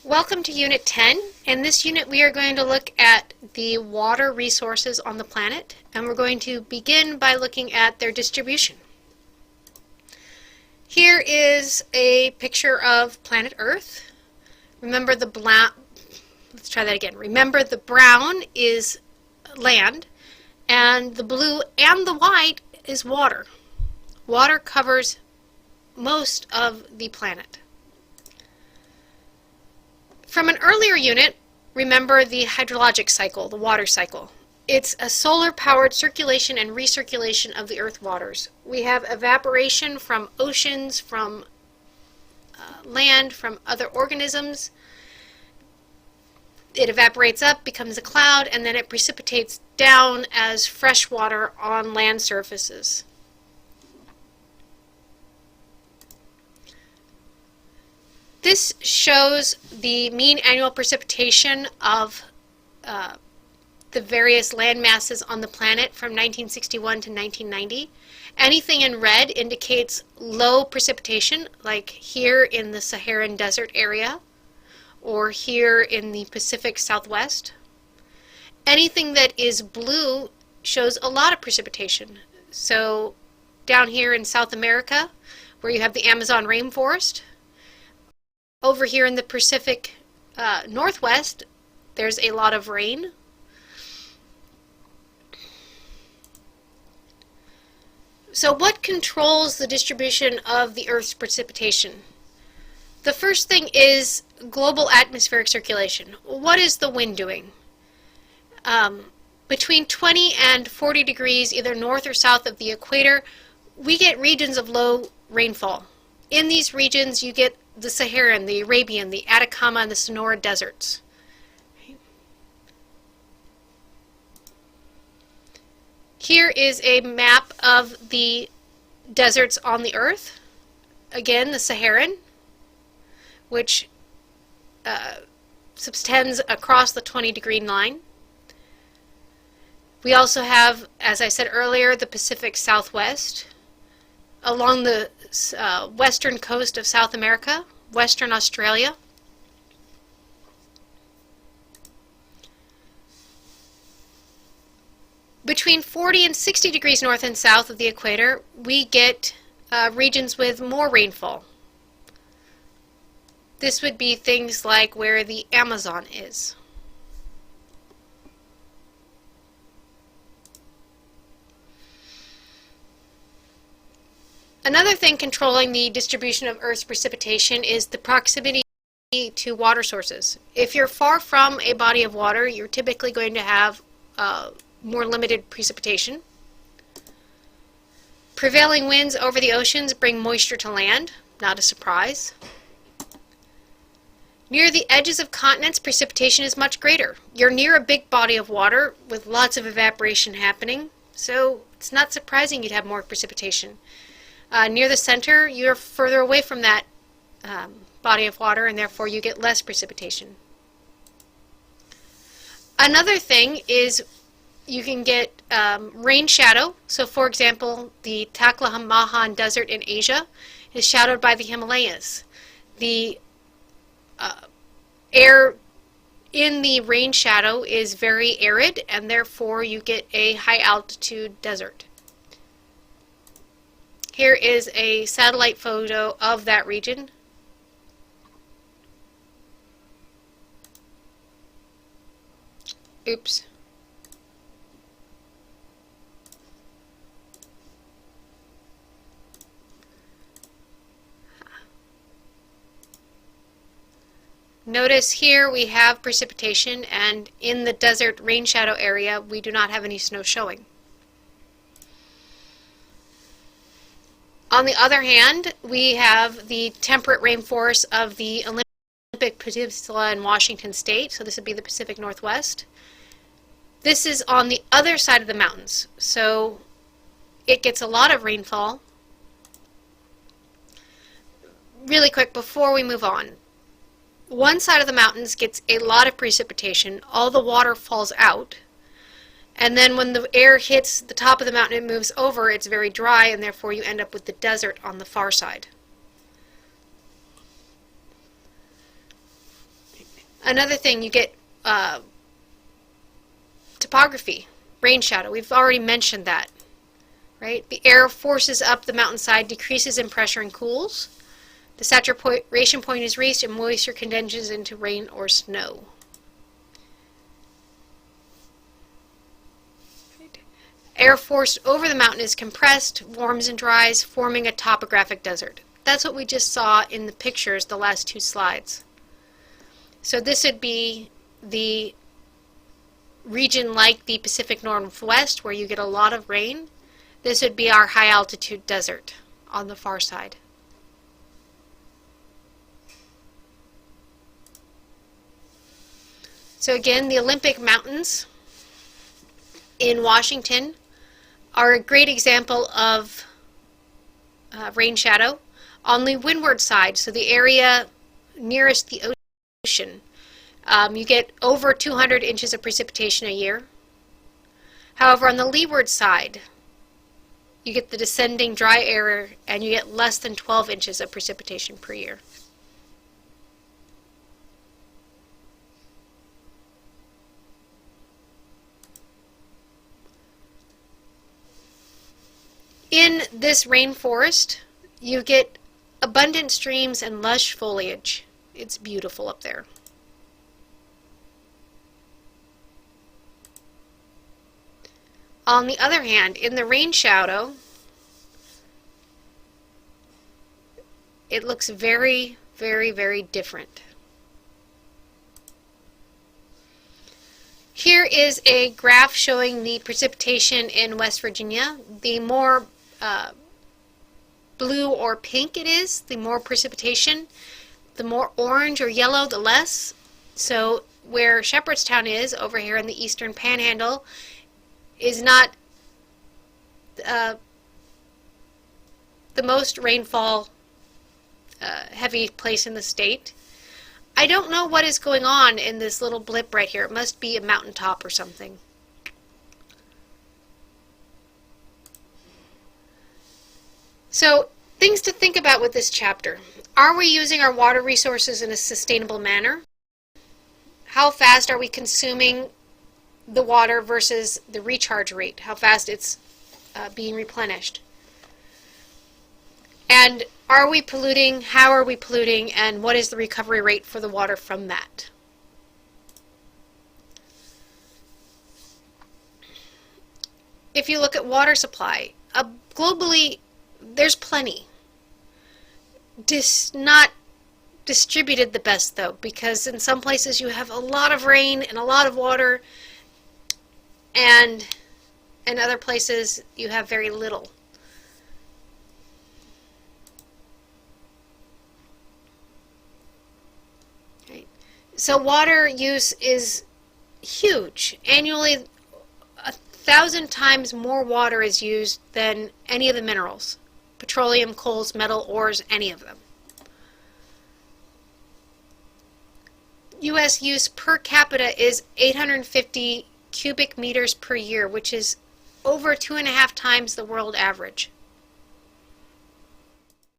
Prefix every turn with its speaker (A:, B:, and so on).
A: Welcome to Unit 10. In this unit we are going to look at the water resources on the planet, and we're going to begin by looking at their distribution. Here is a picture of planet Earth. Remember the Remember the brown is land, and the blue and the white is water. Water covers most of the planet. From an earlier unit, remember the hydrologic cycle, the water cycle. It's a solar-powered circulation and recirculation of the Earth waters. We have evaporation from oceans, from land, from other organisms. It evaporates up, becomes a cloud, and then it precipitates down as fresh water on land surfaces. This shows the mean annual precipitation of the various land masses on the planet from 1961 to 1990. Anything in red indicates low precipitation, like here in the Saharan desert area or here in the Pacific Southwest. Anything that is blue shows a lot of precipitation. So down here in South America, where you have the Amazon rainforest, over here in the Pacific Northwest, there's a lot of rain. So what controls the distribution of the Earth's precipitation? The first thing is global atmospheric circulation. What is the wind doing? Between 20 and 40 degrees, either north or south of the equator, we get regions of low rainfall. In these regions, you get the Saharan, the Arabian, the Atacama, and the Sonora deserts. Here is a map of the deserts on the Earth. Again, the Saharan, which subtends across the 20-degree line. We also have, as I said earlier, the Pacific Southwest, along the western coast of South America, Western Australia. Between 40 and 60 degrees north and south of the equator, we get regions with more rainfall. This would be things like where the Amazon is. Another thing controlling the distribution of Earth's precipitation is the proximity to water sources. If you're far from a body of water, you're typically going to have more limited precipitation. Prevailing winds over the oceans bring moisture to land, not a surprise. Near the edges of continents, precipitation is much greater. You're near a big body of water with lots of evaporation happening, so it's not surprising you'd have more precipitation. Near the center, you're further away from that body of water, and therefore you get less precipitation. Another thing is you can get rain shadow. So for example, the Taklamakan Desert in Asia is shadowed by the Himalayas. The air in the rain shadow is very arid, and therefore you get a high altitude desert. Here is a satellite photo of that region. Oops. Notice here we have precipitation, and in the desert rain shadow area we do not have any snow showing. On the other hand, we have the temperate rainforests of the Olympic Peninsula in Washington State, so this would be the Pacific Northwest. This is on the other side of the mountains, so it gets a lot of rainfall. Really quick before we move on, one side of the mountains gets a lot of precipitation, all the water falls out, and then when the air hits the top of the mountain and moves over, it's very dry, and therefore you end up with the desert on the far side. Another thing, you get topography, rain shadow. We've already mentioned that, right? The air forces up the mountainside, decreases in pressure, and cools. The saturation point is reached, and moisture condenses into rain or snow. Air forced over the mountain is compressed, warms and dries, forming a topographic desert. That's what we just saw in the pictures, the last two slides. So this would be the region like the Pacific Northwest, where you get a lot of rain. This would be our high altitude desert on the far side. So again, the Olympic Mountains in Washington are a great example of rain shadow. On the windward side, so the area nearest the ocean, you get over 200 inches of precipitation a year. However, on the leeward side, you get the descending dry air and you get less than 12 inches of precipitation per year. In this rainforest, you get abundant streams and lush foliage. It's beautiful up there. On the other hand, in the rain shadow, it looks very, very, very different. Here is a graph showing the precipitation in West Virginia. The more blue or pink it is, the more precipitation. The more orange or yellow, the less. So where Shepherdstown is, over here in the eastern panhandle, is not the most rainfall heavy place in the state. I don't know what is going on in this little blip right here. It must be a mountaintop or something. So, things to think about with this chapter. Are we using our water resources in a sustainable manner? How fast are we consuming the water versus the recharge rate? How fast it's being replenished? And are we polluting? How are we polluting? And what is the recovery rate for the water from that? If you look at water supply, globally, there's plenty. Not distributed the best, though, because in some places you have a lot of rain and a lot of water, and in other places you have very little. Right. So water use is huge. Annually, 1,000 times more water is used than any of the minerals. Petroleum, coals, metal, ores, any of them. U.S. use per capita is 850 cubic meters per year, which is over 2.5 times the world average.